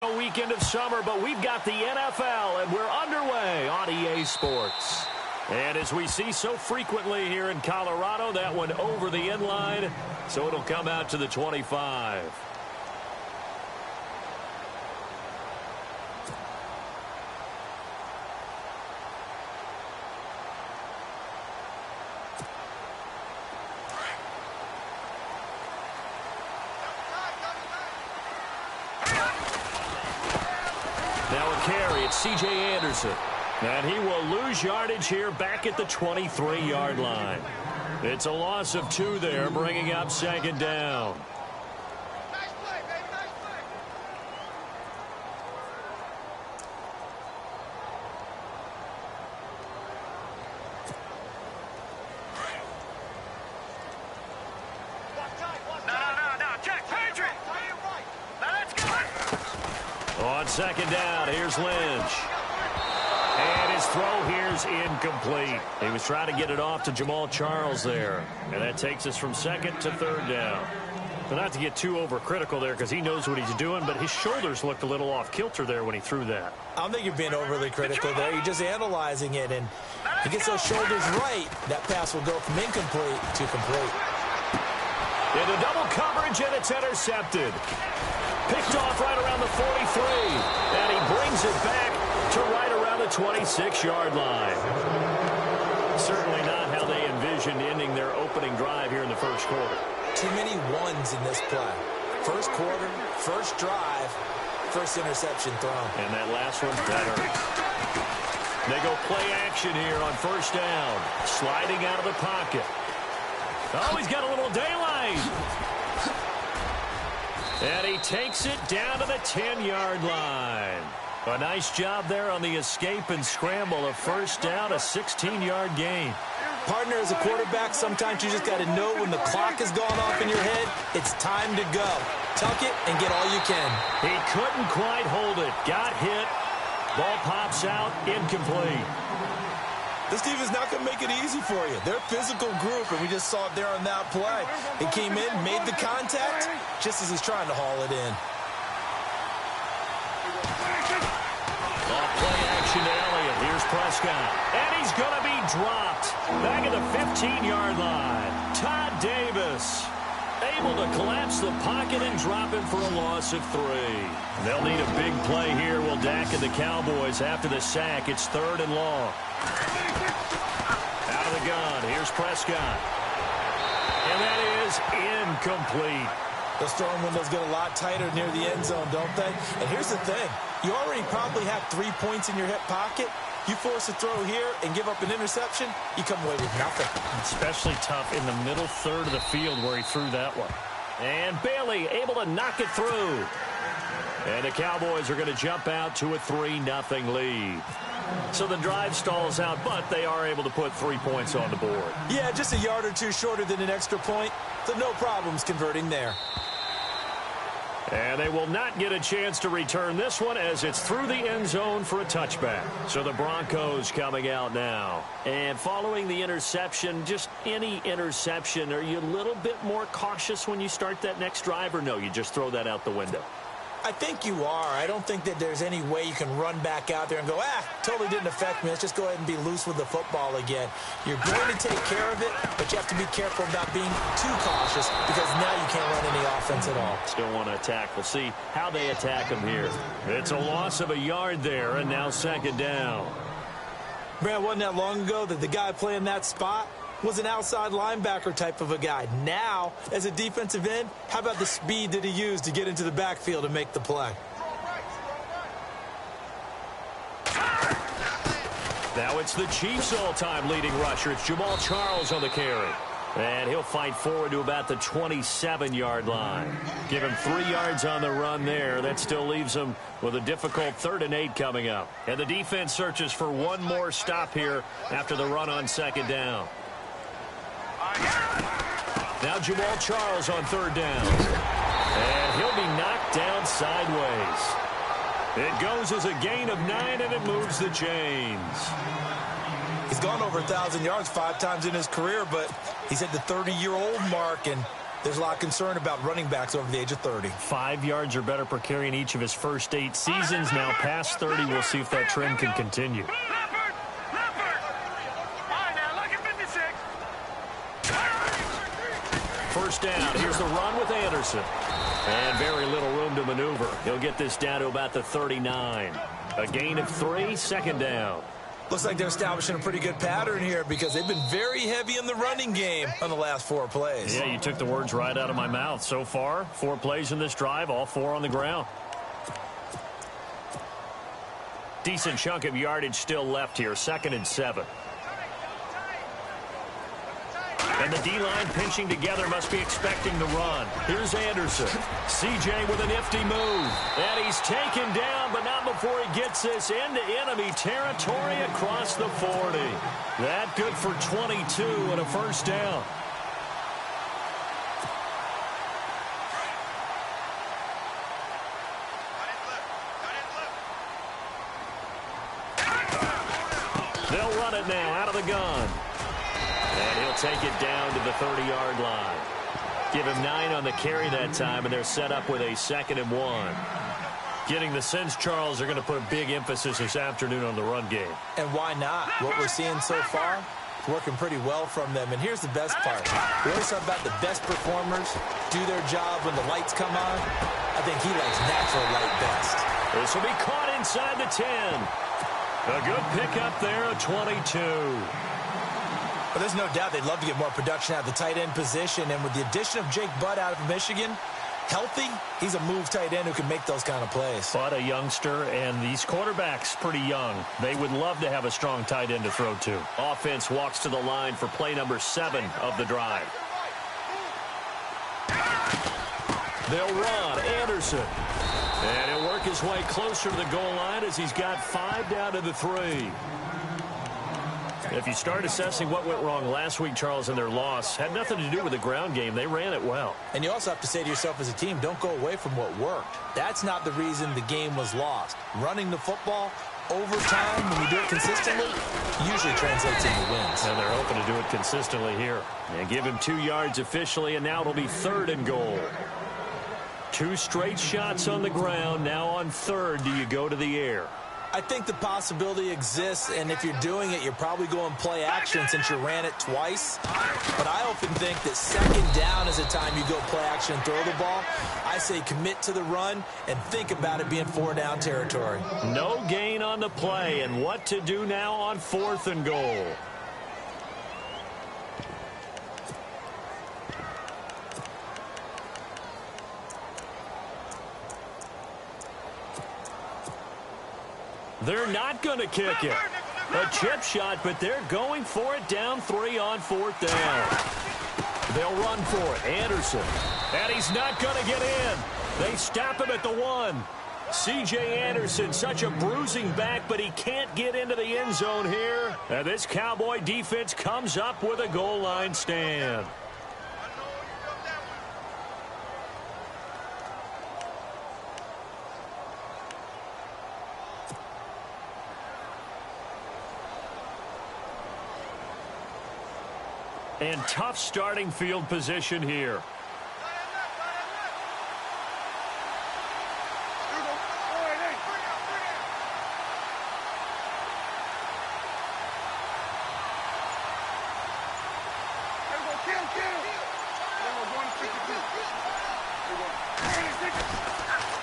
Weekend of summer, but we've got the NFL, and we're underway on EA Sports. And as we see so frequently here in Colorado, that one over the end line, so it'll come out to the 25. C.J. Anderson, and he will lose yardage here back at the 23-yard line. It's a loss of 2 there, bringing up second down. Nice play, baby, nice play. No, Jack, Patriot. Now let's go. On second down, here's Lynch. And his throw here's incomplete. He was trying to get it off to Jamal Charles there. And that takes us from second to third down. But not to get too overcritical there because he knows what he's doing, but his shoulders looked a little off kilter there when he threw that. I don't think you're being overly critical there. You're just analyzing it, and he gets those shoulders right. That pass will go from incomplete to complete. Into double coverage, and it's intercepted. Picked off right around the 43, and he brings it back to right around the 26-yard line. Certainly not how they envisioned ending their opening drive here in the first quarter. Too many ones in this play. First quarter, first drive, first interception thrown. And that last one, that hurt. They go play action here on first down. Sliding out of the pocket. Oh, he's got a little daylight. And he takes it down to the 10-yard line. A nice job there on the escape and scramble. A first down, a 16-yard gain. Partner, as a quarterback, sometimes you just got to know when the clock is going off in your head, it's time to go. Tuck it and get all you can. He couldn't quite hold it. Got hit. Ball pops out. Incomplete. This team is not going to make it easy for you. They're a physical group, and we just saw it there on that play. He came in, made the contact, just as he's trying to haul it in. Off play action to Elliott. Here's Prescott. And he's going to be dropped. Back at the 15-yard line. Todd Davis able to collapse the pocket and drop him for a loss of 3. They'll need a big play here. Will Dak and the Cowboys after the sack. It's 3rd and long. Out of the gun. Here's Prescott. And that is incomplete. Those throwing windows get a lot tighter near the end zone, don't they? And here's the thing. You already probably have 3 points in your hip pocket. You force a throw here and give up an interception, you come away with nothing. Especially tough in the middle third of the field where he threw that one. And Bailey able to knock it through. And the Cowboys are going to jump out to a 3-0 lead. So the drive stalls out, but they are able to put 3 points on the board. Yeah, just a yard or two shorter than an extra point, so no problems converting there. And they will not get a chance to return this one as it's through the end zone for a touchback. So the Broncos coming out now. And following the interception, just any interception, are you a little bit more cautious when you start that next drive, or no, you just throw that out the window? I think you are. I don't think that there's any way you can run back out there and go, totally didn't affect me. Let's just go ahead and be loose with the football again. You're going to take care of it, but you have to be careful about being too cautious because now you can't run any offense at all. Still want to attack. We'll see how they attack him here. It's a loss of a yard there, and now second down. Man, wasn't that long ago that the guy playing that spot was an outside linebacker type of a guy. Now, as a defensive end, how about the speed that he used to get into the backfield and make the play? Now it's the Chiefs' all-time leading rusher. It's Jamal Charles on the carry. And he'll fight forward to about the 27-yard line. Give him 3 yards on the run there. That still leaves him with a difficult 3rd and 8 coming up. And the defense searches for one more stop here after the run on second down. Now Jamal Charles on 3rd down. And he'll be knocked down sideways. It goes as a gain of 9, and it moves the chains. He's gone over 1,000 yards 5 times in his career, but he's at the 30-year-old mark, and There's a lot of concern about running backs over the age of 30. 5 yards or better per carry in each of his first 8 seasons. Now past 30, we'll see if that trend can continue. First down. Here's the run with Anderson. And very little room to maneuver. He'll get this down to about the 39. A gain of 3, second down. Looks like they're establishing a pretty good pattern here because they've been very heavy in the running game on the last 4 plays. Yeah, you took the words right out of my mouth. So far, 4 plays in this drive, all 4 on the ground. Decent chunk of yardage still left here, 2nd and 7. And the D-line pinching together must be expecting the run. Here's Anderson. CJ with a nifty move. And he's taken down, but not before he gets this into enemy territory across the 40. That good for 22 and a first down. They'll run it now out of the gun. And he'll take it down to the 30-yard line. Give him 9 on the carry that time, and they're set up with a 2nd and 1. Getting the sense, Charles, are going to put a big emphasis this afternoon on the run game. And why not? What we're seeing so far is working pretty well from them. And here's the best part. We always talk about the best performers do their job when the lights come on. I think he likes natural light best. This will be caught inside the 10. A good pickup there, a 22. But there's no doubt they'd love to get more production out of the tight end position. And with the addition of Jake Butt out of Michigan, healthy, he's a move tight end who can make those kind of plays. Butt, a youngster, and these quarterbacks pretty young. They would love to have a strong tight end to throw to. Offense walks to the line for play number 7 of the drive. They'll run. Anderson. And he'll work his way closer to the goal line as he's got 5 down to the 3. If you start assessing what went wrong last week, Charles, in their loss, had nothing to do with the ground game. They ran it well. And you also have to say to yourself as a team, don't go away from what worked. That's not the reason the game was lost. Running the football over time, when you do it consistently, usually translates into wins. And they're hoping to do it consistently here. And give him 2 yards officially, and now it'll be 3rd and goal. 2 straight shots on the ground. Now on 3rd, do you go to the air? I think the possibility exists, and if you're doing it, you're probably going play action since you ran it twice. But I often think that 2nd down is the time you go play action and throw the ball. I say commit to the run and think about it being 4 down territory. No gain on the play, and what to do now on 4th and goal. They're not going to kick it. A chip shot, but they're going for it down 3 on 4th down. They'll run for it. Anderson. And he's not going to get in. They stop him at the 1. C.J. Anderson, such a bruising back, but he can't get into the end zone here. And this Cowboy defense comes up with a goal line stand. And tough starting field position here.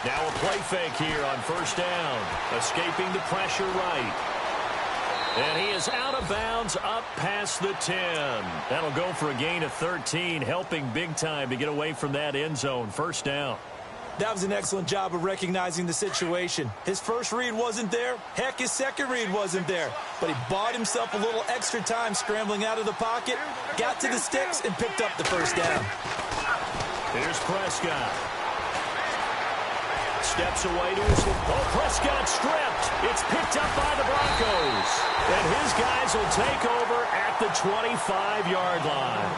Now a play fake here on 1st down. Escaping the pressure right. And he is out of bounds up past the 10. That'll go for a gain of 13, helping big time to get away from that end zone. 1st down. That was an excellent job of recognizing the situation. His first read wasn't there. Heck, his second read wasn't there. But he bought himself a little extra time scrambling out of the pocket, got to the sticks, and picked up the 1st down. Here's Prescott. Steps away to his... Oh, Prescott stripped. It's picked up by the Broncos. And his guys will take over at the 25-yard line.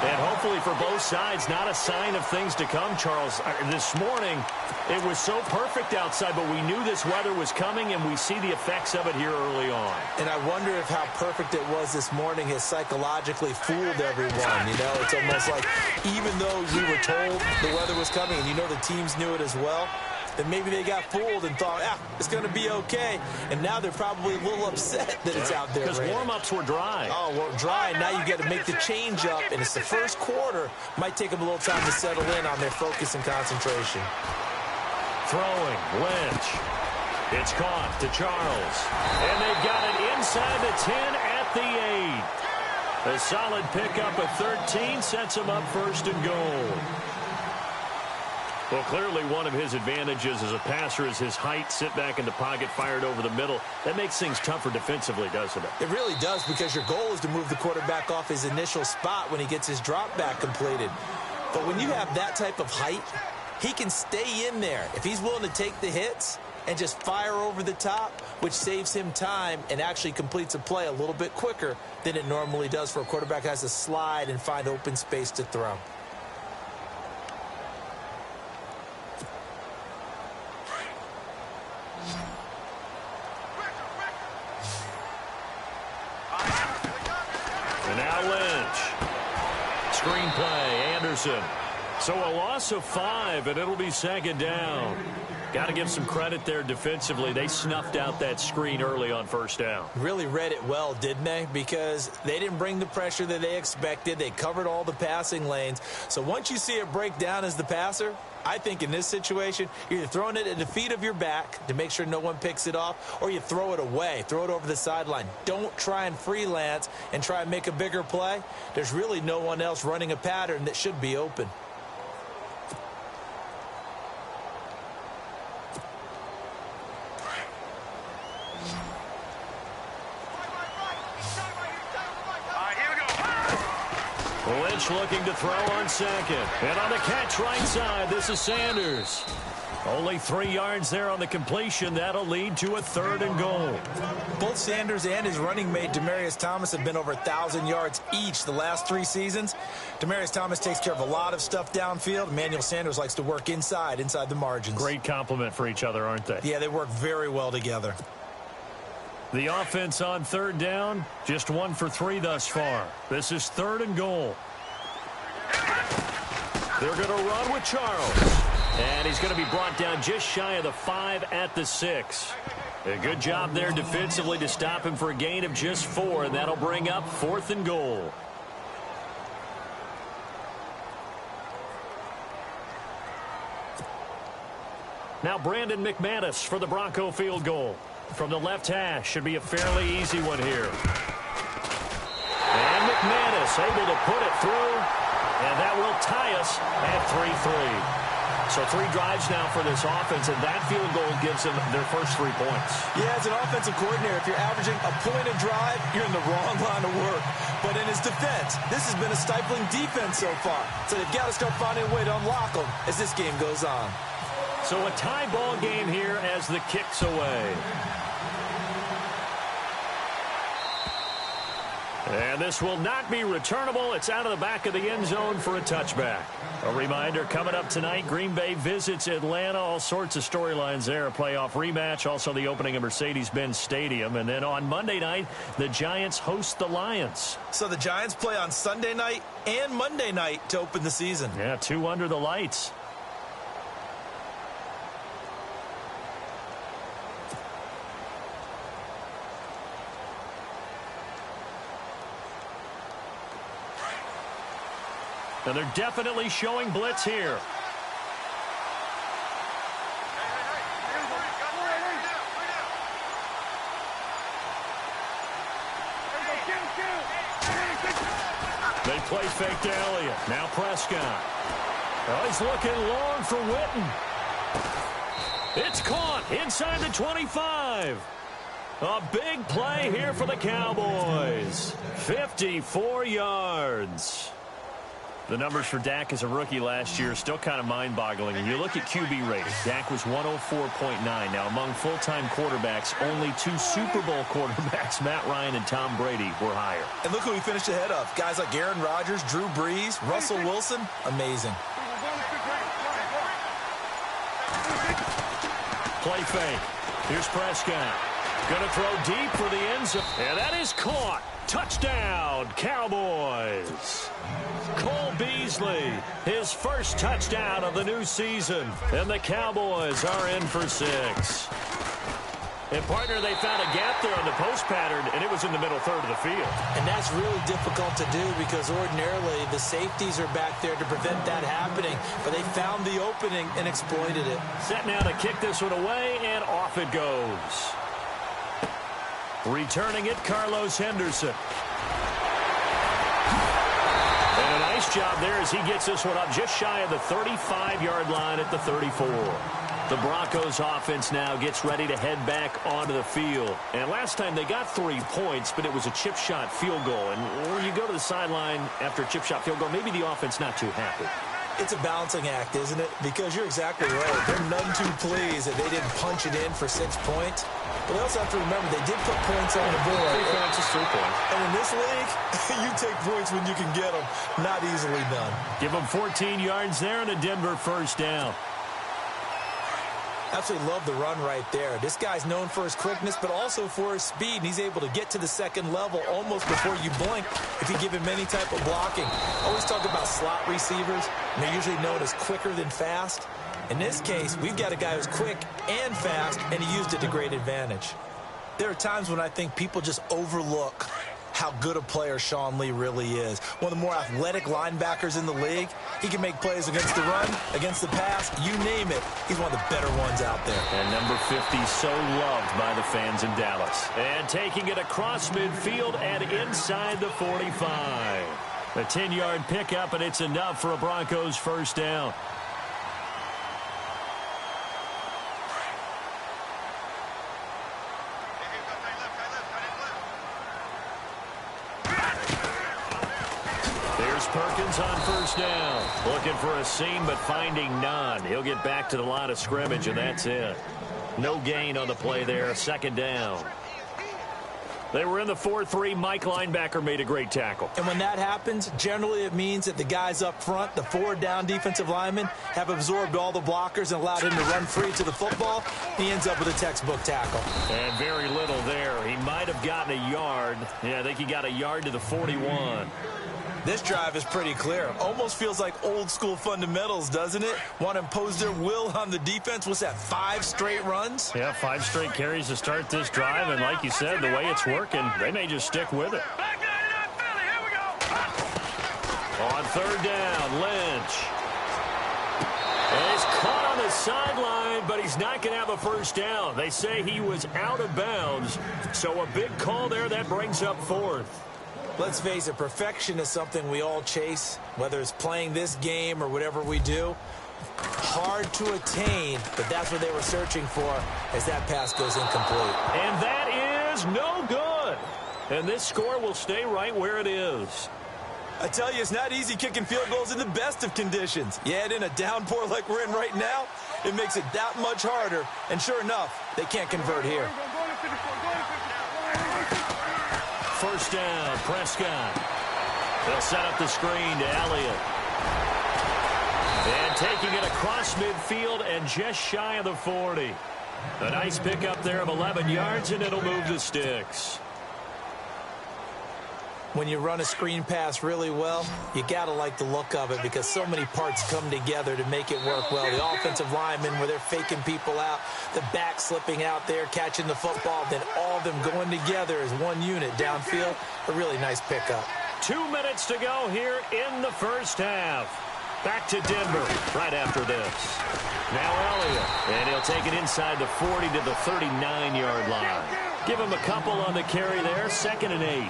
And hopefully for both sides, not a sign of things to come, Charles. This morning, it was so perfect outside, but we knew this weather was coming, and we see the effects of it here early on. And I wonder if how perfect it was this morning has psychologically fooled everyone. You know, it's almost like even though we were told the weather was coming, and you know the teams knew it as well, then maybe they got fooled and thought, it's going to be okay. And now they're probably a little upset that it's out there. Because warm-ups were dry. Oh, well, dry. Now you got to make the change up, and it's the first quarter. Might take them a little time to settle in on their focus and concentration. Throwing, Lynch. It's caught to Charles. And they've got it inside the 10 at the 8. A solid pickup of 13 sets them up first and goal. Well, clearly one of his advantages as a passer is his height, sit back in the pocket, fired over the middle. That makes things tougher defensively, doesn't it? It really does, because your goal is to move the quarterback off his initial spot when he gets his drop back completed. But when you have that type of height, he can stay in there. If he's willing to take the hits and just fire over the top, which saves him time and actually completes a play a little bit quicker than it normally does for a quarterback who has to slide and find open space to throw. And now Lynch. Screenplay, Anderson. So a loss of 5, and it'll be second down. Got to give some credit there defensively. They snuffed out that screen early on first down. Really read it well, didn't they? Because they didn't bring the pressure that they expected. They covered all the passing lanes. So once you see it break down as the passer, I think in this situation, you're either throwing it at the feet of your back to make sure no one picks it off, or you throw it away, throw it over the sideline. Don't try and freelance and try and make a bigger play. There's really no one else running a pattern that should be open. Lynch looking to throw on second. And on the catch right side, this is Sanders. Only 3 yards there on the completion. That'll lead to a 3rd and goal. Both Sanders and his running mate, Demaryius Thomas, have been over 1,000 yards each the last 3 seasons. Demaryius Thomas takes care of a lot of stuff downfield. Emmanuel Sanders likes to work inside the margins. Great compliment for each other, aren't they? Yeah, they work very well together. The offense on 3rd down, just 1 for 3 thus far. This is 3rd and goal. They're going to run with Charles. And he's going to be brought down just shy of the 5 at the 6. A good job there defensively to stop him for a gain of just 4, and that'll bring up 4th and goal. Now Brandon McManus for the Bronco field goal. From the left hash, should be a fairly easy one here. And McManus able to put it through, and that will tie us at 3-3. So 3 drives now for this offense, and that field goal gives them their first 3 points. Yeah, as an offensive coordinator, if you're averaging a point a drive, you're in the wrong line of work. But in his defense, this has been a stifling defense so far. So they've got to start finding a way to unlock them as this game goes on. So a tie ball game here as the kick's away. And this will not be returnable. It's out of the back of the end zone for a touchback. A reminder, coming up tonight, Green Bay visits Atlanta. All sorts of storylines there. A playoff rematch, also the opening of Mercedes-Benz Stadium. And then on Monday night, the Giants host the Lions. So the Giants play on Sunday night and Monday night to open the season. Yeah, 2 under the lights. And they're definitely showing blitz here. They play fake to Elliott. Now Prescott. Oh, he's looking long for Witten. It's caught inside the 25. A big play here for the Cowboys. 54 yards. The numbers for Dak as a rookie last year are still kind of mind-boggling. And you look at QB rating, Dak was 104.9. Now, among full-time quarterbacks, only 2 Super Bowl quarterbacks, Matt Ryan and Tom Brady, were higher. And look who he finished ahead of. Guys like Aaron Rodgers, Drew Brees, Russell Wilson. Amazing. Play fake. Here's Prescott. Going to throw deep for the end zone. And that is caught. Touchdown, Cowboys. Cole Beasley, his first touchdown of the new season. And the Cowboys are in for 6. And, partner, they found a gap there on the post pattern, and it was in the middle third of the field. And that's really difficult to do because ordinarily the safeties are back there to prevent that happening. But they found the opening and exploited it. Set now to kick this one away, and off it goes. Returning it, Carlos Henderson. And a nice job there as he gets this one up just shy of the 35-yard line at the 34. The Broncos offense now gets ready to head back onto the field. And last time they got 3 points, but it was a chip shot field goal. And when you go to the sideline after a chip shot field goal, maybe the offense not too happy. It's a balancing act, isn't it? Because you're exactly right. They're none too pleased that they didn't punch it in for 6 points. But they also have to remember they did put points on the board. 3 points is 3 points. And in this league, you take points when you can get them. Not easily done. Give them 14 yards there and a Denver first down. Absolutely love the run right there. This guy's known for his quickness, but also for his speed, and he's able to get to the second level almost before you blink if you give him any type of blocking. I always talk about slot receivers, and they're usually known as quicker than fast. In this case, we've got a guy who's quick and fast, and he used it to great advantage. There are times when I think people just overlook how good a player Sean Lee really is. One of the more athletic linebackers in the league. He can make plays against the run, against the pass, you name it. He's one of the better ones out there. And number 50 so loved by the fans in Dallas. And taking it across midfield and inside the 45. A 10-yard pickup, and it's enough for a Broncos first down. Perkins on first down. Looking for a seam, but finding none. He'll get back to the line of scrimmage, and that's it. No gain on the play there. Second down. They were in the 4-3. Mike linebacker made a great tackle. And when that happens, generally it means that the guys up front, the 4 down defensive linemen, have absorbed all the blockers and allowed him to run free to the football. He ends up with a textbook tackle. And very little there. He might have gotten a yard. Yeah, I think he got a yard to the 41. This drive is pretty clear. Almost feels like old school fundamentals, doesn't it? Want to impose their will on the defense. What's that, 5 straight runs? Yeah, 5 straight carries to start this drive. And like you said, the way it's working, they may just stick with it. On third down, Lynch. And he's caught on the sideline, but he's not going to have a first down. They say he was out of bounds. So a big call there that brings up 4th. Let's face it, perfection is something we all chase, whether it's playing this game or whatever we do. Hard to attain, but that's what they were searching for as that pass goes incomplete. And that is no good. And this score will stay right where it is. I tell you, it's not easy kicking field goals in the best of conditions. Yet in a downpour like we're in right now, it makes it that much harder. And sure enough, they can't convert here. First down, Prescott. They'll set up the screen to Elliott. And taking it across midfield and just shy of the 40. A nice pickup there of 11 yards, and it'll move the sticks. When you run a screen pass really well, you got to like the look of it because so many parts come together to make it work well. The offensive linemen where they're faking people out, the back slipping out there, catching the football, then all of them going together as one unit downfield. A really nice pickup. 2 minutes to go here in the first half. Back to Denver right after this. Now Elliott, and he'll take it inside the 40 to the 39-yard line. Give him a couple on the carry there, 2nd and 8.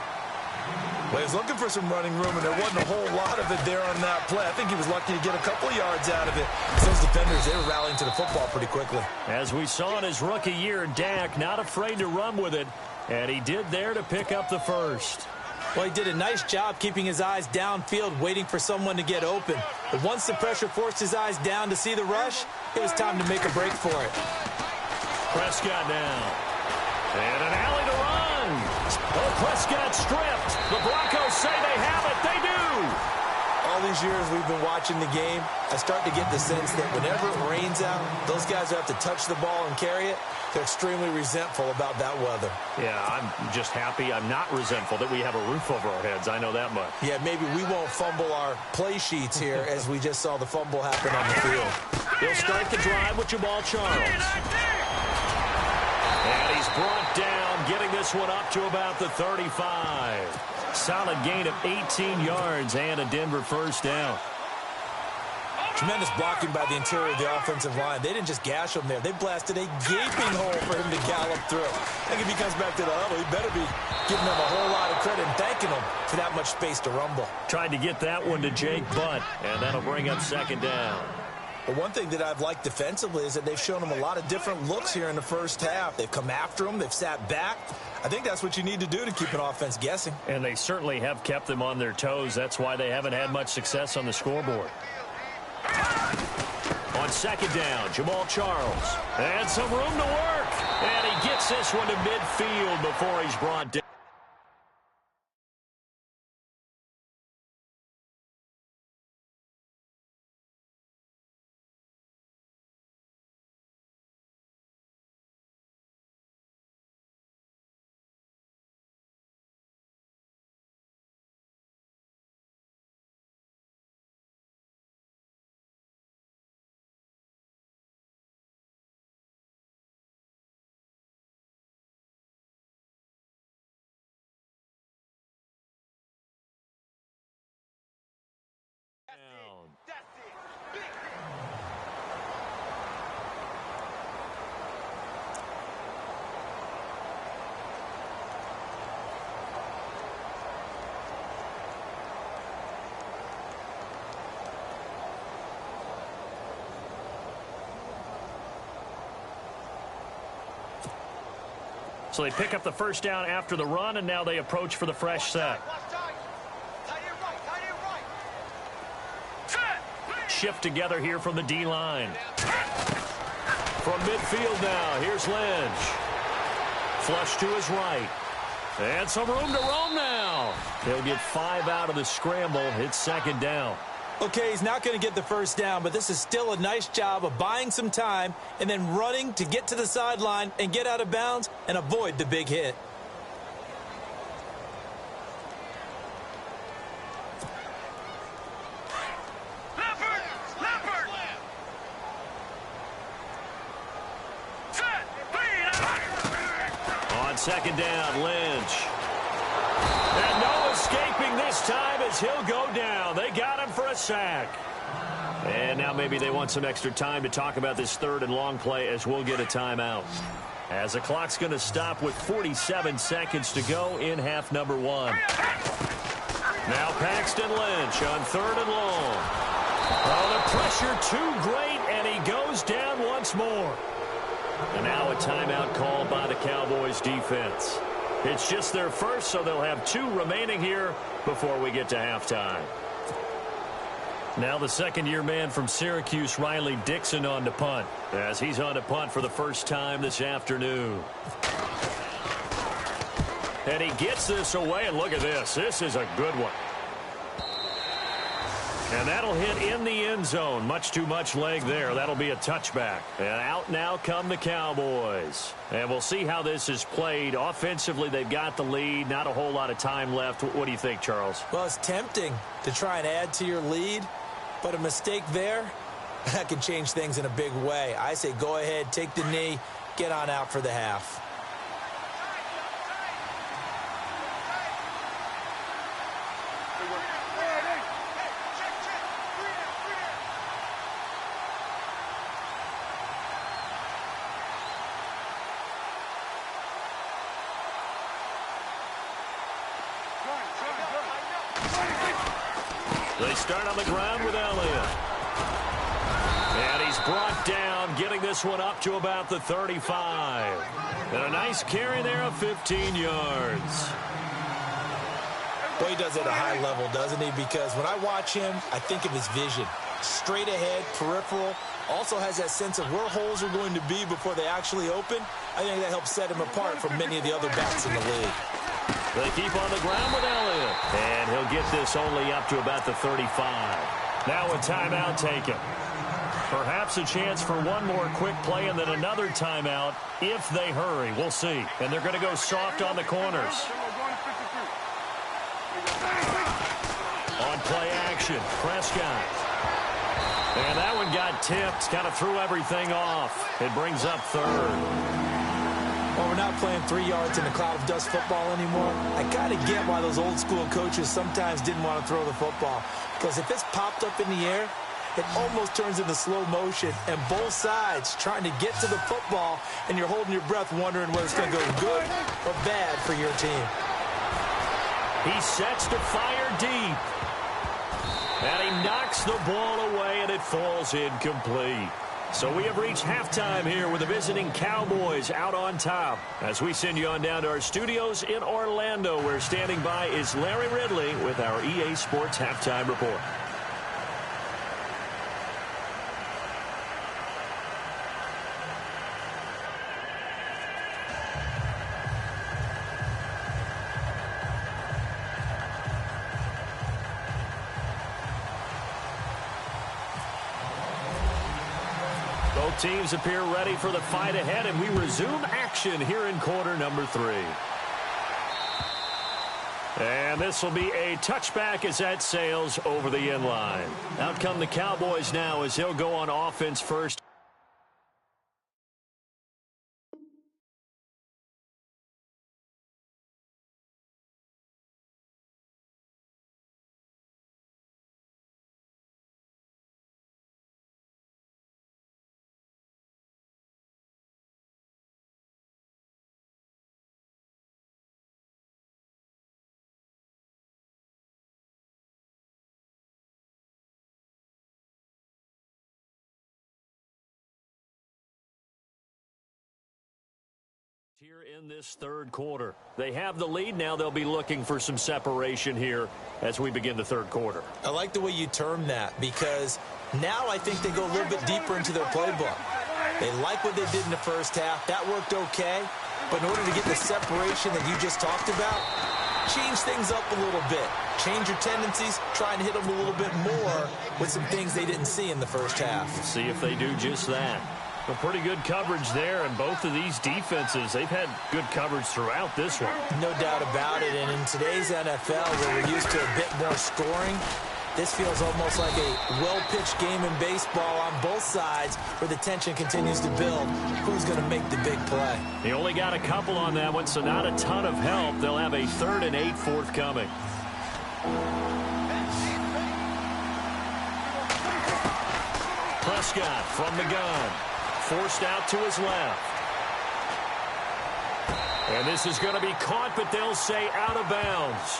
Well, he was looking for some running room, and there wasn't a whole lot of it there on that play. I think he was lucky to get a couple yards out of it. Those defenders, they were rallying to the football pretty quickly. As we saw in his rookie year, Dak not afraid to run with it, and he did there to pick up the first. Well, he did a nice job keeping his eyes downfield, waiting for someone to get open. But once the pressure forced his eyes down to see the rush, it was time to make a break for it. Prescott down. And an alley to run. Oh, Prescott stripped. The Broncos say they have it. They do. All these years we've been watching the game, I start to get the sense that whenever it rains out, those guys who have to touch the ball and carry it, they're extremely resentful about that weather. Yeah, I'm just happy I'm not resentful that we have a roof over our heads. I know that much. Yeah, maybe we won't fumble our play sheets here as we just saw the fumble happen on the field. He'll start the drive with Jamal Charles. And he's brought down, getting this one up to about the 35. Solid gain of 18 yards and a Denver first down. Tremendous blocking by the interior of the offensive line. They didn't just gash him there. They blasted a gaping hole for him to gallop through. I think if he comes back to the huddle, he better be giving them a whole lot of credit and thanking them for that much space to rumble. Tried to get that one to Jake Butt, and that'll bring up second down. But one thing that I've liked defensively is that they've shown him a lot of different looks here in the first half. They've come after him. They've sat back. I think that's what you need to do to keep an offense guessing. And they certainly have kept them on their toes. That's why they haven't had much success on the scoreboard. On second down, Jamal Charles. And some room to work. And he gets this one to midfield before he's brought down. So they pick up the first down after the run, and now they approach for the fresh set. Shift together here from the D-line. From midfield now, here's Lynch. Flush to his right. And some room to roam now. They'll get 5 out of the scramble. It's second down. Okay, he's not going to get the first down, but this is still a nice job of buying some time and then running to get to the sideline and get out of bounds and avoid the big hit. On second down, Lynch. And no escaping this time as he'll go down. They got him for a sack. And now maybe they want some extra time to talk about this third and long play as we'll get a timeout. As the clock's going to stop with 47 seconds to go in half number 1. Now Paxton Lynch on third and long. Oh, the pressure too great, and he goes down once more. And now a timeout called by the Cowboys defense. It's just their first, so they'll have 2 remaining here before we get to halftime. Now the second-year man from Syracuse, Riley Dixon, on to punt, as he's on to punt for the first time this afternoon. And he gets this away, and look at this. This is a good one. And that'll hit in the end zone. Much too much leg there. That'll be a touchback. And out now come the Cowboys. And we'll see how this is played. Offensively, they've got the lead. Not a whole lot of time left. What do you think, Charles? Well, it's tempting to try and add to your lead, but a mistake there, that can change things in a big way. I say go ahead, take the knee, get on out for the half. They start on the ground with Elliott. And he's brought down, getting this one up to about the 35. And a nice carry there of 15 yards. Well, he does it at a high level, doesn't he? Because when I watch him, I think of his vision. Straight ahead, peripheral. Also has that sense of where holes are going to be before they actually open. I think that helps set him apart from many of the other backs in the league. They keep on the ground with Elliott. And he'll get this only up to about the 35. Now a timeout taken. Perhaps a chance for one more quick play and then another timeout if they hurry. We'll see. And they're going to go soft on the corners. On play action, Prescott. And that one got tipped, kind of threw everything off. It brings up third. Well, we're not playing 3 yards in a cloud of dust football anymore. I kind of get why those old school coaches sometimes didn't want to throw the football. Because if it's popped up in the air, it almost turns into slow motion. And both sides trying to get to the football, and you're holding your breath wondering whether it's going to go good or bad for your team. He sets to fire deep. And he knocks the ball away, and it falls incomplete. So we have reached halftime here with the visiting Cowboys out on top. As we send you on down to our studios in Orlando, where standing by is Larry Ridley with our EA Sports Halftime Report. Both teams appear ready for the fight ahead, and we resume action here in quarter number 3. And this will be a touchback as that sails over the end line. Out come the Cowboys now as he'll go on offense first. Here in this third quarter. They have the lead. Now they'll be looking for some separation here as we begin the third quarter. I like the way you term that, because now I think they go a little bit deeper into their playbook. They like what they did in the first half. That worked okay. But in order to get the separation that you just talked about, change things up a little bit. Change your tendencies. Try and hit them a little bit more with some things they didn't see in the first half. See if they do just that. Well, pretty good coverage there, and both of these defenses, they've had good coverage throughout this one. No doubt about it, and in today's NFL, where we're used to a bit more scoring, this feels almost like a well-pitched game in baseball on both sides where the tension continues to build. Who's going to make the big play? He only got a couple on that one, so not a ton of help. They'll have a 3rd and 8 forthcoming. Prescott from the gun. Forced out to his left. And this is going to be caught, but they'll say out of bounds.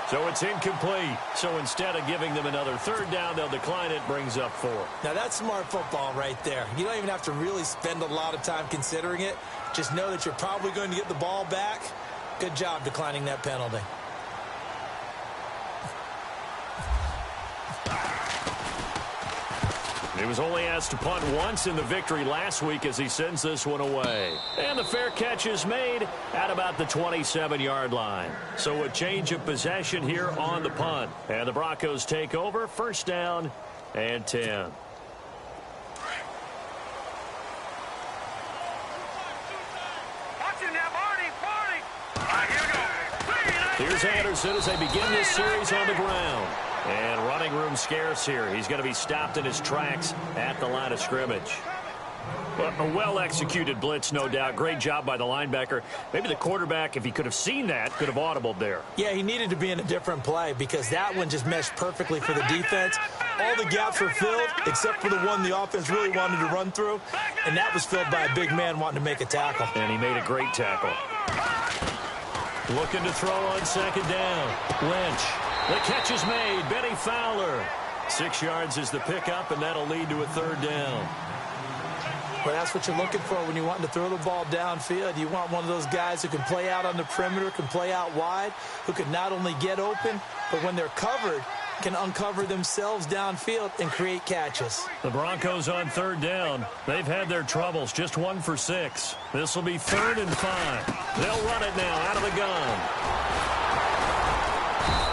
So it's incomplete. So instead of giving them another 3rd down, they'll decline it. Brings up 4. Now that's smart football right there. You don't even have to really spend a lot of time considering it. Just know that you're probably going to get the ball back. Good job declining that penalty. He was only asked to punt once in the victory last week as he sends this one away. And the fair catch is made at about the 27-yard line. So a change of possession here on the punt. And the Broncos take over, 1st down and 10. Here's Anderson as they begin this series on the ground. And running room scarce here. He's going to be stopped in his tracks at the line of scrimmage. A well-executed blitz, no doubt. Great job by the linebacker. Maybe the quarterback, if he could have seen that, could have audibled there. Yeah, he needed to be in a different play because that one just meshed perfectly for the defense. All the gaps were filled except for the one the offense really wanted to run through, and that was filled by a big man wanting to make a tackle. And he made a great tackle. Looking to throw on 2nd down. Lynch. The catch is made. Benny Fowler. 6 yards is the pickup, and that'll lead to a 3rd down. Well, that's what you're looking for when you're wanting to throw the ball downfield. You want one of those guys who can play out on the perimeter, can play out wide, who can not only get open, but when they're covered, can uncover themselves downfield and create catches. The Broncos on third down. They've had their troubles, just 1 for 6. This will be 3rd and 5. They'll run it now out of the gun.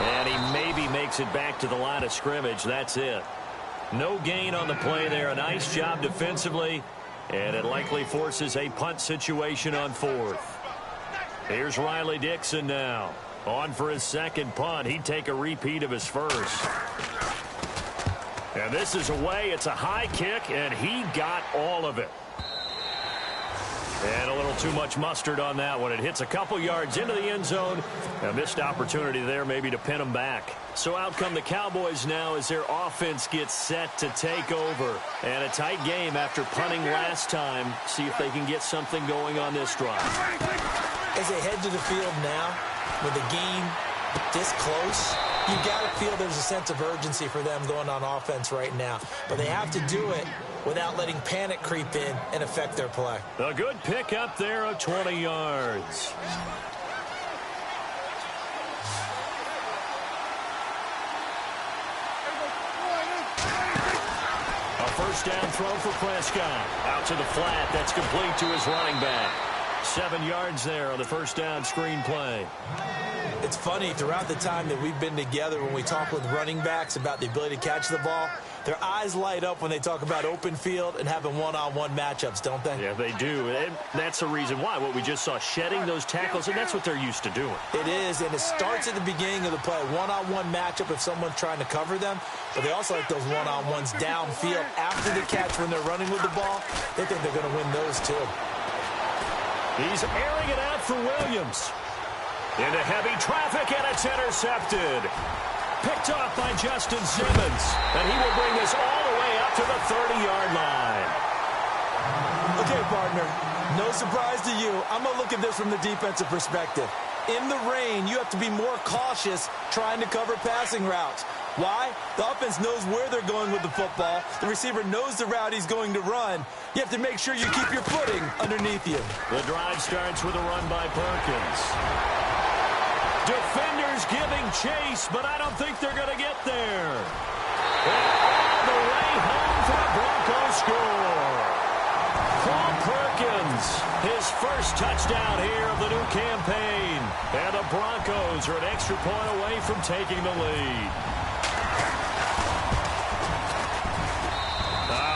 And he maybe makes it back to the line of scrimmage. That's it. No gain on the play there. A nice job defensively. And it likely forces a punt situation on 4th. Here's Riley Dixon now. On for his second punt. He'd take a repeat of his first. And this is away. It's a high kick, and he got all of it. And a little too much mustard on that one. It hits a couple yards into the end zone. A missed opportunity there maybe to pin him back. So out come the Cowboys now as their offense gets set to take over. And a tight game after punting last time. See if they can get something going on this drive. As they head to the field now, with the game this close, you got to feel there's a sense of urgency for them going on offense right now. But they have to do it without letting panic creep in and affect their play. A good pick up there of 20 yards. A first down throw for Prescott. Out to the flat. That's complete to his running back. 7 yards there on the first down screen play. It's funny, throughout the time that we've been together, when we talk with running backs about the ability to catch the ball, their eyes light up when they talk about open field and having one-on-one matchups, don't they? Yeah, they do. And that's the reason why. What we just saw, shedding those tackles, and that's what they're used to doing. It is, and it starts at the beginning of the play. One-on-one matchup if someone's trying to cover them, but they also like those one-on-ones downfield after the catch when they're running with the ball. They think they're going to win those, too. He's airing it out for Williams. Into heavy traffic, and it's intercepted. Picked off by Justin Simmons. And he will bring this all the way up to the 30-yard line. Okay, partner, no surprise to you. I'm going to look at this from the defensive perspective. In the rain, you have to be more cautious trying to cover passing routes. Why? The offense knows where they're going with the football. The receiver knows the route he's going to run. You have to make sure you keep your footing underneath you. The drive starts with a run by Perkins. Defenders giving chase, but I don't think they're going to get there. And all the way home for the Broncos score. Paul Perkins, his first touchdown here of the new campaign. And the Broncos are an extra point away from taking the lead.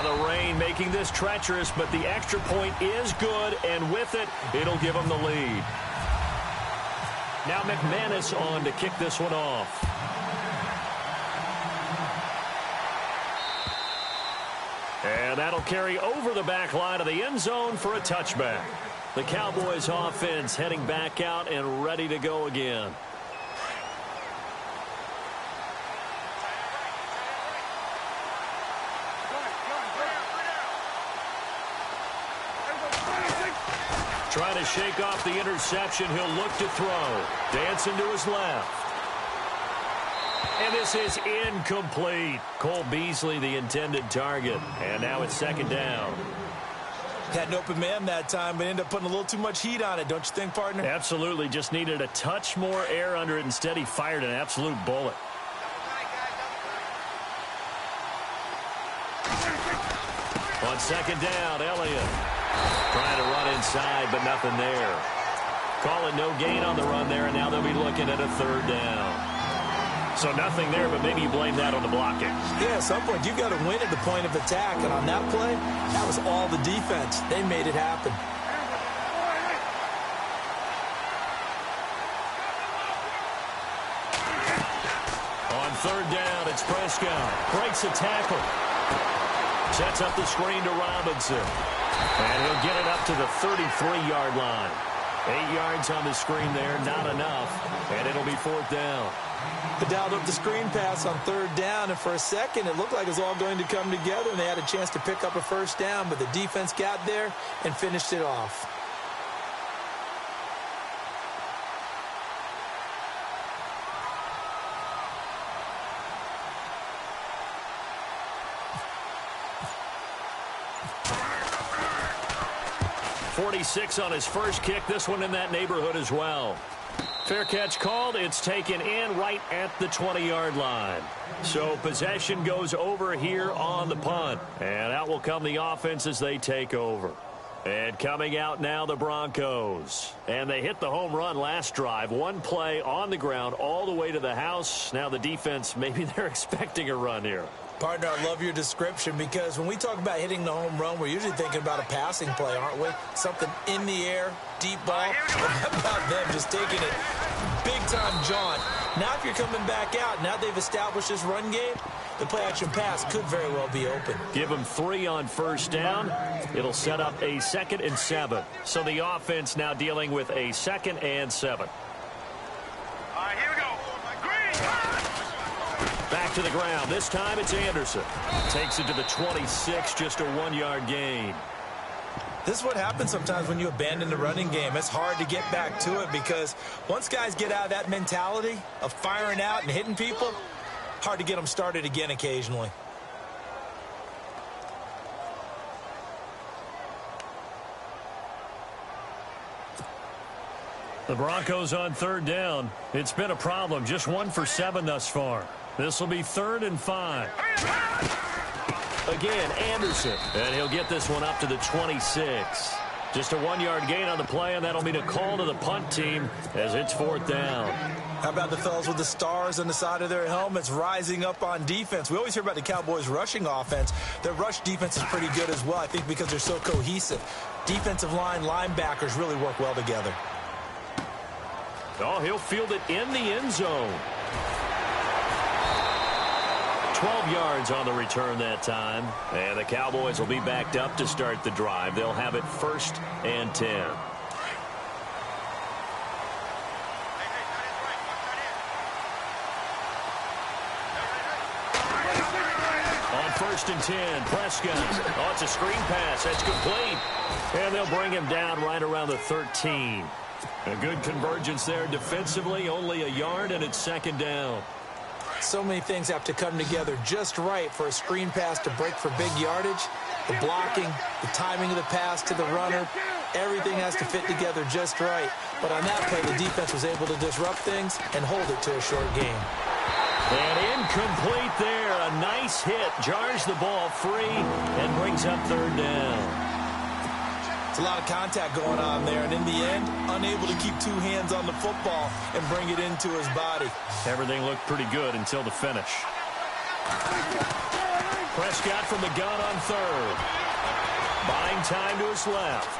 The rain making this treacherous, but the extra point is good, and with it, it'll give them the lead. Now McManus on to kick this one off. And that'll carry over the back line of the end zone for a touchback. The Cowboys offense heading back out and ready to go again. Trying to shake off the interception. He'll look to throw. Dancing to his left. And this is incomplete. Cole Beasley, the intended target. And now it's second down. Had an open man that time, but ended up putting a little too much heat on it, don't you think, partner? Absolutely. Just needed a touch more air under it. Instead, he fired an absolute bullet. On second down, Elliott. Trying to run inside, but nothing there. Calling no gain on the run there, and now they'll be looking at a third down. So nothing there, but maybe you blame that on the blocking. Yeah, at some point, you've got to win at the point of attack, and on that play, that was all the defense. They made it happen. On third down, it's Prescott. Breaks a tackle. Sets up the screen to Robinson. And he'll get it up to the 33-yard line. 8 yards on the screen there, not enough. And it'll be fourth down. They dialed up the screen pass on third down, and for a second, it looked like it was all going to come together, and they had a chance to pick up a first down, but the defense got there and finished it off. 46 on his first kick. This one in that neighborhood as well. Fair catch called. It's taken in right at the 20-yard line. So possession goes over here on the punt. And out will come the offense as they take over. And coming out now, the Broncos. And they hit the home run last drive. One play on the ground all the way to the house. Now the defense, maybe they're expecting a run here. Partner, I love your description because when we talk about hitting the home run, we're usually thinking about a passing play, aren't we? Something in the air, deep ball. But how about them just taking it big-time jaunt? Now if you're coming back out, now they've established this run game, the play-action pass could very well be open. Give them 3 on first down. It'll set up a 2nd and 7. So the offense now dealing with a 2nd and 7. All right, here we go. Green. Back to the ground. This time it's Anderson. Takes it to the 26, just a 1-yard gain. This is what happens sometimes when you abandon the running game. It's hard to get back to it because once guys get out of that mentality of firing out and hitting people, hard to get them started again occasionally. The Broncos on 3rd down. It's been a problem. Just 1 for 7 thus far. This will be 3rd and 5. Again, Anderson. And he'll get this one up to the 26. Just a 1-yard gain on the play, and that'll mean a call to the punt team as it's 4th down. How about the fellas with the stars on the side of their helmets rising up on defense? We always hear about the Cowboys' rushing offense. Their rush defense is pretty good as well, I think, because they're so cohesive. Defensive line, linebackers really work well together. Oh, he'll field it in the end zone. 12 yards on the return that time. And the Cowboys will be backed up to start the drive. They'll have it 1st and 10. On 1st and 10, Prescott. Oh, it's a screen pass. That's complete. And they'll bring him down right around the 13. A good convergence there defensively. Only a yard, and it's 2nd down. So many things have to come together just right for a screen pass to break for big yardage. The blocking, the timing of the pass to the runner, everything has to fit together just right. But on that play, the defense was able to disrupt things and hold it to a short game. And incomplete there. A nice hit. Jars the ball free and brings up 3rd down. It's a lot of contact going on there, and in the end, unable to keep 2 hands on the football and bring it into his body. Everything looked pretty good until the finish. Prescott from the gun on 3rd. Buying time to his left.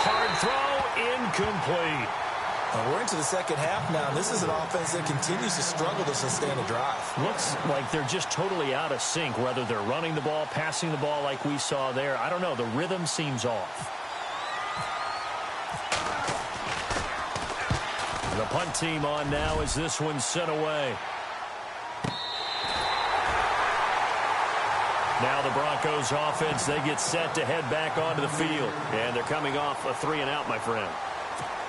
Hard throw, incomplete. We're into the 2nd half now, and this is an offense that continues to struggle to sustain a drive. Looks like they're just totally out of sync, whether they're running the ball, passing the ball like we saw there. I don't know. The rhythm seems off. The punt team on now as this one's sent away. Now the Broncos offense, they get set to head back onto the field. And they're coming off a 3-and-out, my friend.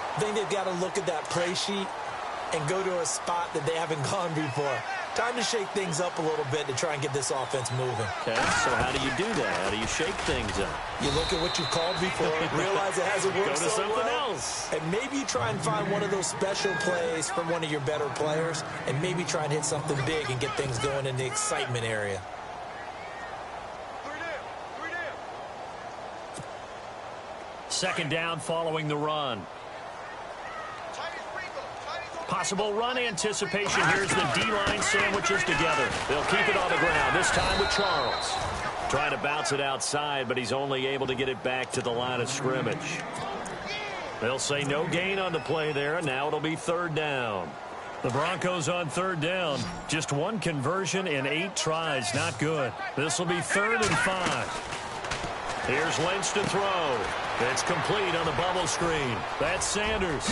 I think they've got to look at that play sheet and go to a spot that they haven't gone before. Time to shake things up a little bit to try and get this offense moving. Okay, so how do you do that? How do you shake things up? You look at what you've called before, realize it hasn't worked Go to so something well, else. and maybe you try and find one of those special plays from one of your better players, and maybe try and hit something big and get things going in the excitement area. Second down following the run. Possible run anticipation. Here's the D-line sandwiches together. They'll keep it on the ground, this time with Charles. Trying to bounce it outside, but he's only able to get it back to the line of scrimmage. They'll say no gain on the play there, and now it'll be 3rd down. The Broncos on 3rd down. Just 1 conversion in 8 tries. Not good. This will be 3rd and 5. Here's Lynch to throw. It's complete on the bubble screen. That's Sanders.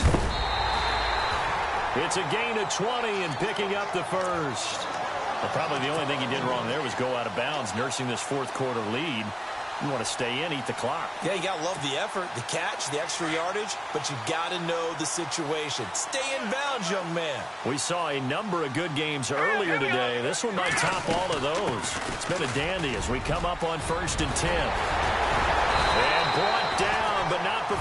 It's a gain of 20 and picking up the first. Well, probably the only thing he did wrong there was go out of bounds, nursing this 4th quarter lead. You want to stay in, eat the clock. Yeah, you got to love the effort, the catch, the extra yardage, but you got to know the situation. Stay in bounds, young man. We saw a number of good games earlier today. This one might top all of those. It's been a dandy as we come up on 1st and 10.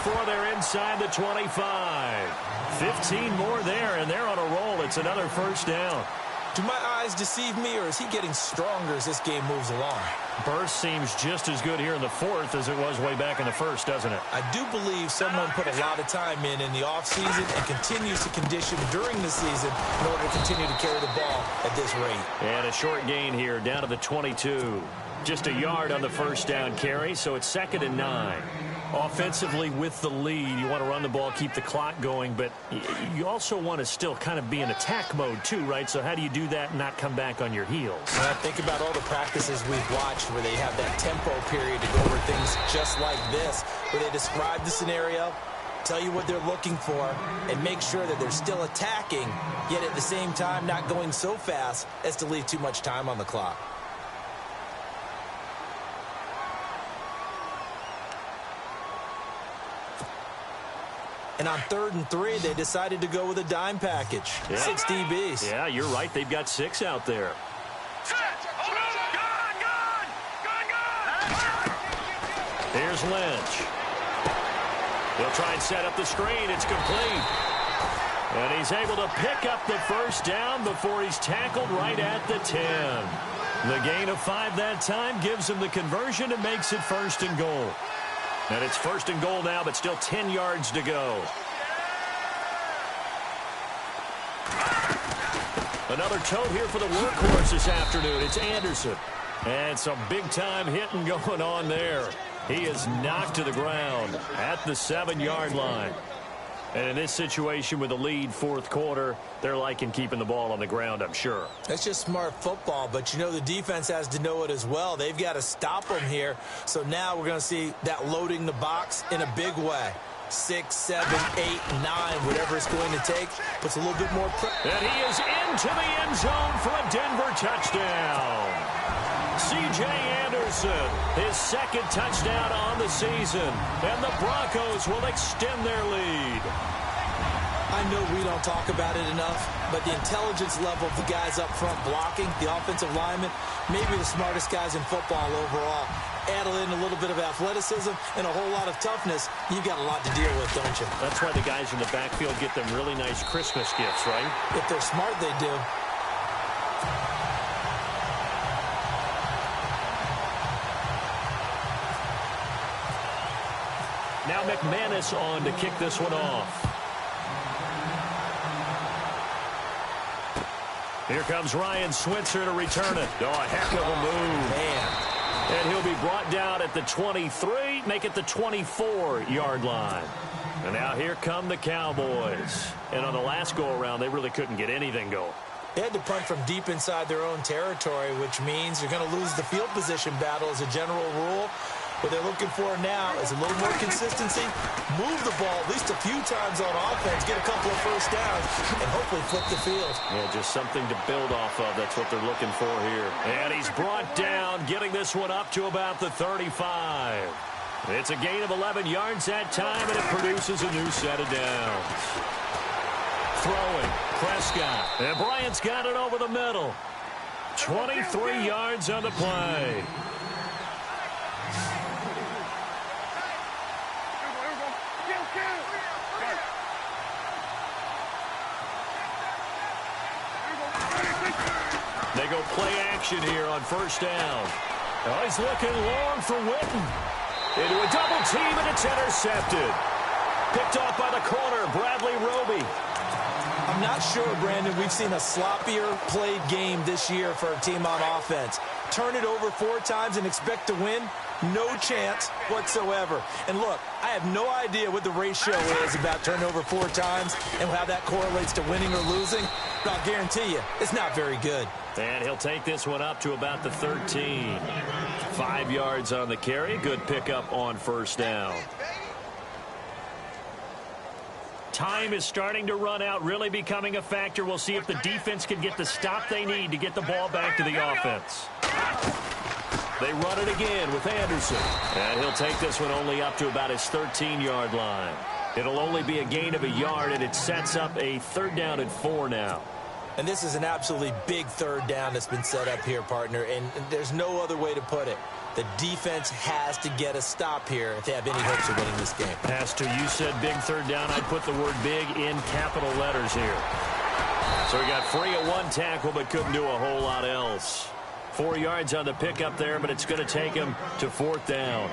before they're inside the 25. 15 more there, and they're on a roll. It's another first down. Do my eyes deceive me, or is he getting stronger as this game moves along? Burst seems just as good here in the fourth as it was way back in the first, doesn't it? I do believe someone put a lot of time in the offseason and continues to condition during the season in order to continue to carry the ball at this rate. And a short gain here down to the 22. Just a yard on the first down carry, so it's 2nd and 9. Offensively with the lead, you want to run the ball, keep the clock going, but you also want to still kind of be in attack mode too, right? So how do you do that and not come back on your heels? Think about all the practices we've watched where they have that tempo period to go over things just like this, where they describe the scenario, tell you what they're looking for, and make sure that they're still attacking, yet at the same time not going so fast as to leave too much time on the clock. And on 3rd and 3, they decided to go with a dime package. Yeah. 6 DBs. Yeah, you're right. They've got 6 out there. Here's Lynch. He'll try and set up the screen. It's complete. And he's able to pick up the first down before he's tackled right at the 10. The gain of 5 that time gives him the conversion and makes it 1st and goal. And it's 1st and goal now, but still 10 yards to go. Another tote here for the workhorse this afternoon. It's Anderson. And some big-time hitting going on there. He is knocked to the ground at the 7-yard line. And in this situation with the lead 4th quarter, they're liking keeping the ball on the ground, I'm sure. That's just smart football, but you know the defense has to know it as well. They've got to stop them here. So now we're going to see that loading the box in a big way. 6, 7, 8, 9, whatever it's going to take, puts a little bit more pressure. And he is into the end zone for a Denver touchdown. C.J. Anderson, his 2nd touchdown on the season, and the Broncos will extend their lead. I know we don't talk about it enough, but the intelligence level of the guys up front blocking, the offensive linemen, maybe the smartest guys in football overall. Add in a little bit of athleticism and a whole lot of toughness, you've got a lot to deal with, don't you? That's why the guys in the backfield get them really nice Christmas gifts, right? If they're smart, they do. Now McManus on to kick this one off. Here comes Ryan Switzer to return it. Oh, a heck of a move. Man. And he'll be brought down at the 23, make it the 24-yard line. And now here come the Cowboys. And on the last go-around, they really couldn't get anything going. They had to punt from deep inside their own territory, which means you're going to lose the field position battle as a general rule. What they're looking for now is a little more consistency, move the ball at least a few times on offense, get a couple of first downs, and hopefully flip the field. Yeah, just something to build off of. That's what they're looking for here. And he's brought down, getting this one up to about the 35. It's a gain of 11 yards that time, and it produces a new set of downs. Throwing, Prescott. And Bryant's got it over the middle. 23 yards on the play. They go play action here on first down. Oh, he's looking long for Witten. Into a double team, and it's intercepted. Picked off by the corner, Bradley Roby. I'm not sure, Brandon, we've seen a sloppier played game this year for a team on offense. Turn it over 4 times and expect to win? No chance whatsoever. And look, I have no idea what the ratio is about turning over 4 times and how that correlates to winning or losing. But I'll guarantee you, it's not very good. And he'll take this one up to about the 13. 5 yards on the carry. Good pickup on first down. Time is starting to run out, really becoming a factor. We'll see if the defense can get the stop they need to get the ball back to the offense. They run it again with Anderson. And he'll take this one only up to about his 13-yard line. It'll only be a gain of a yard, and it sets up a 3rd down and 4 now. And this is an absolutely big 3rd down that's been set up here, partner, and there's no other way to put it. The defense has to get a stop here if they have any hopes of winning this game. Pastor, you said big third down. I'd put the word big in capital letters here. So he got free of one tackle but couldn't do a whole lot else. 4 yards on the pickup there, but it's going to take him to fourth down.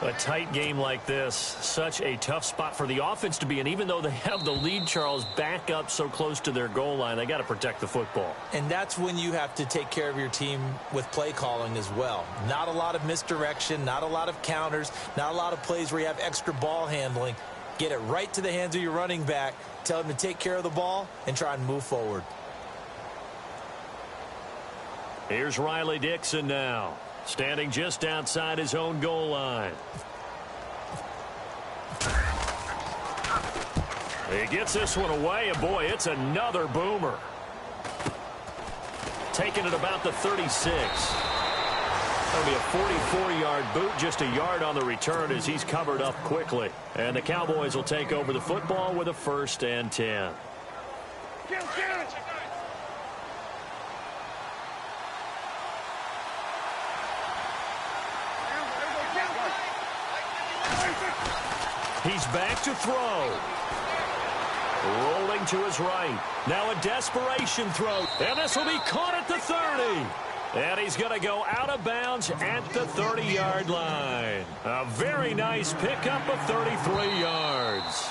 A tight game like this, such a tough spot for the offense to be in. Even though they have the lead, Charles, back up so close to their goal line, they got to protect the football. And that's when you have to take care of your team with play calling as well. Not a lot of misdirection, not a lot of counters, not a lot of plays where you have extra ball handling. Get it right to the hands of your running back, tell him to take care of the ball, and try and move forward. Here's Riley Dixon now, standing just outside his own goal line. He gets this one away, and boy, it's another boomer. Taking it about the 36. That'll be a 44-yard boot, just a yard on the return as he's covered up quickly. And the Cowboys will take over the football with a 1st and 10. He's back to throw. Rolling to his right. Now a desperation throw. And this will be caught at the 30. And he's going to go out of bounds at the 30-yard line. A very nice pickup of 33 yards.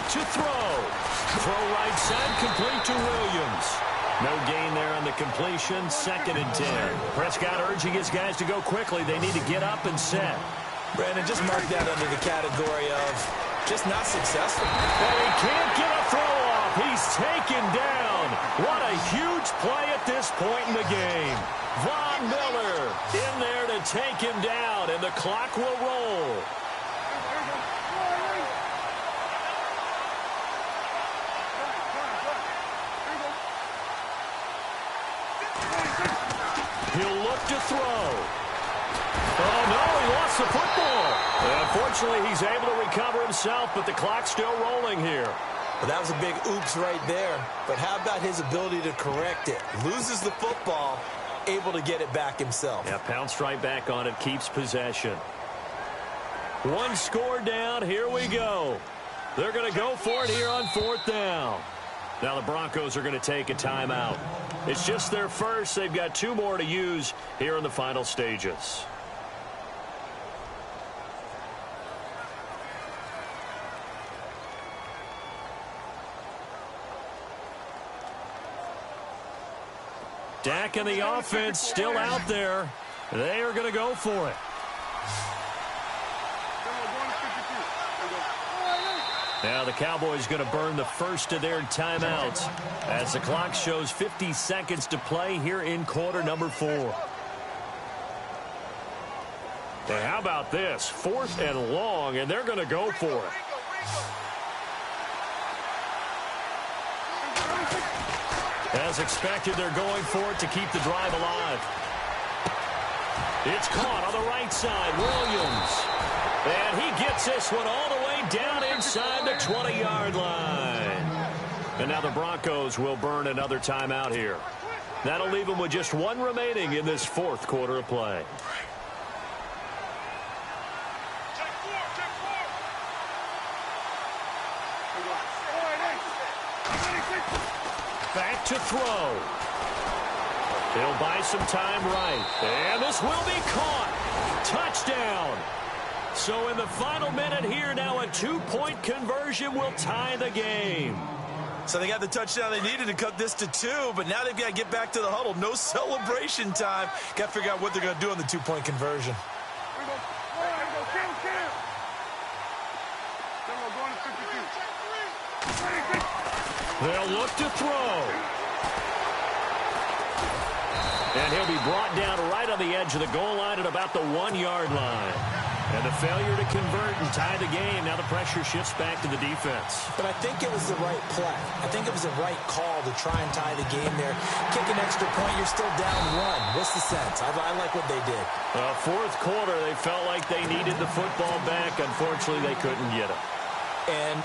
To throw. Throw right side, complete to Williams. No gain there on the completion. 2nd and 10. Prescott urging his guys to go quickly. They need to get up and set. Brandon, just mark that under the category of just not successful. And he can't get a throw off. He's taken down. What a huge play at this point in the game. Von Miller in there to take him down, and the clock will roll. He'll look to throw. Oh, no, he lost the football. Unfortunately, he's able to recover himself, but the clock's still rolling here. Well, that was a big oops right there. But how about his ability to correct it? Loses the football, able to get it back himself. Yeah, pounced right back on it, keeps possession. One score down, here we go. They're going to go for it here on 4th down. Now the Broncos are going to take a timeout. It's just their first. They've got 2 more to use here in the final stages. Dak and the offense still out there. They are going to go for it. Now the Cowboys going to burn the first of their timeouts as the clock shows 50 seconds to play here in quarter number 4. And how about this? 4th and long, and they're going to go for it. As expected, they're going for it to keep the drive alive. It's caught on the right side. Williams. And he gets this one all the way down inside the 20-yard line. And now the Broncos will burn another timeout here. That'll leave them with just 1 remaining in this 4th quarter of play. Back to throw. He'll buy some time right. And this will be caught. Touchdown. So in the final minute here, now a 2-point conversion will tie the game. So they got the touchdown they needed to cut this to 2, but now they've got to get back to the huddle. No celebration time. Got to figure out what they're going to do on the 2-point conversion. They'll look to throw. And he'll be brought down right on the edge of the goal line at about the 1-yard line. And the failure to convert and tie the game. Now the pressure shifts back to the defense. But I think it was the right play. I think it was the right call to try and tie the game there. Kick an extra point, you're still down one. What's the sense? I like what they did. Fourth quarter, they felt like they needed the football back. Unfortunately, they couldn't get it. And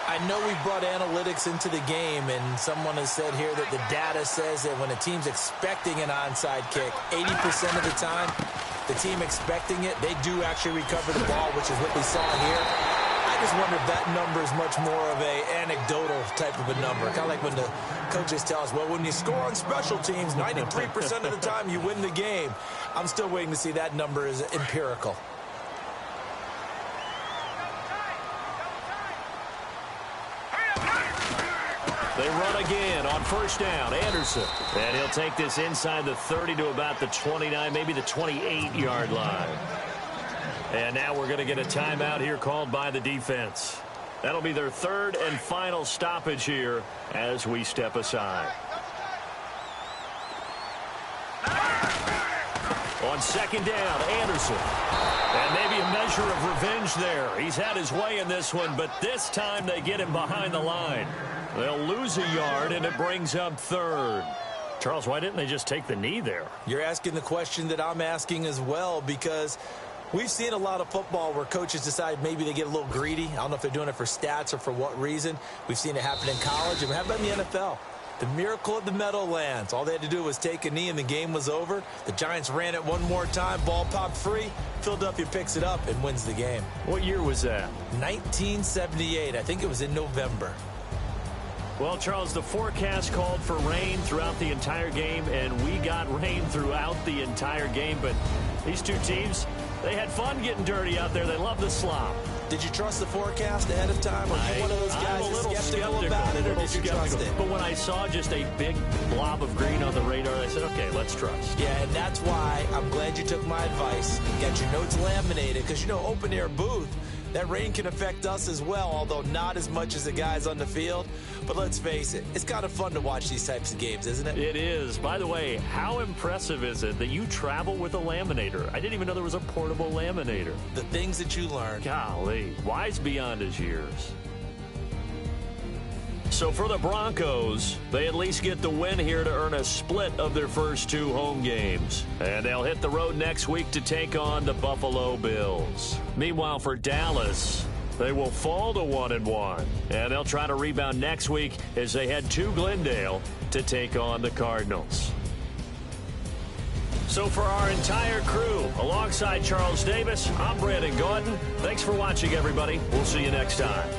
I know we brought analytics into the game, and someone has said here that the data says that when a team's expecting an onside kick, 80% of the time, the team expecting it, they do actually recover the ball, which is what we saw here. I just wonder if that number is much more of a anecdotal type of a number. Kind of like when the coaches tell us, well, when you score on special teams, 93% of the time you win the game. I'm still waiting to see that number is empirical. They run again on first down. Anderson. And he'll take this inside the 30 to about the 29, maybe the 28-yard line. And now we're going to get a timeout here called by the defense. That'll be their third and final stoppage here as we step aside. On second down, Anderson. And maybe a measure of revenge there. He's had his way in this one, but this time they get him behind the line. They'll lose a yard, and it brings up third. Charles, why didn't they just take the knee there? You're asking the question that I'm asking as well, because we've seen a lot of football where coaches decide maybe they get a little greedy. I don't know if they're doing it for stats or for what reason. We've seen it happen in college, and how about in the NFL? The miracle of the Meadowlands. All they had to do was take a knee, and the game was over. The Giants ran it one more time. Ball popped free. Philadelphia picks it up and wins the game. What year was that? 1978. I think it was in November. Well, Charles, the forecast called for rain throughout the entire game, and we got rain throughout the entire game. But these two teams, they had fun getting dirty out there. They love the slop. Did you trust the forecast ahead of time? Or are you one of those guys that's skeptical about it, or did you trust it? But when I saw just a big blob of green on the radar, I said, okay, let's trust. Yeah, and that's why I'm glad you took my advice. Got your notes laminated, because, you know, open-air booth, that rain can affect us as well, although not as much as the guys on the field. But let's face it, it's kind of fun to watch these types of games, isn't it? It is. By the way, how impressive is it that you travel with a laminator? I didn't even know there was a portable laminator. The things that you learn. Golly, wise beyond his years. So for the Broncos, they at least get the win here to earn a split of their first two home games. And they'll hit the road next week to take on the Buffalo Bills. Meanwhile, for Dallas, they will fall to 1-1. And they'll try to rebound next week as they head to Glendale to take on the Cardinals. So for our entire crew, alongside Charles Davis, I'm Brandon Gordon. Thanks for watching, everybody. We'll see you next time.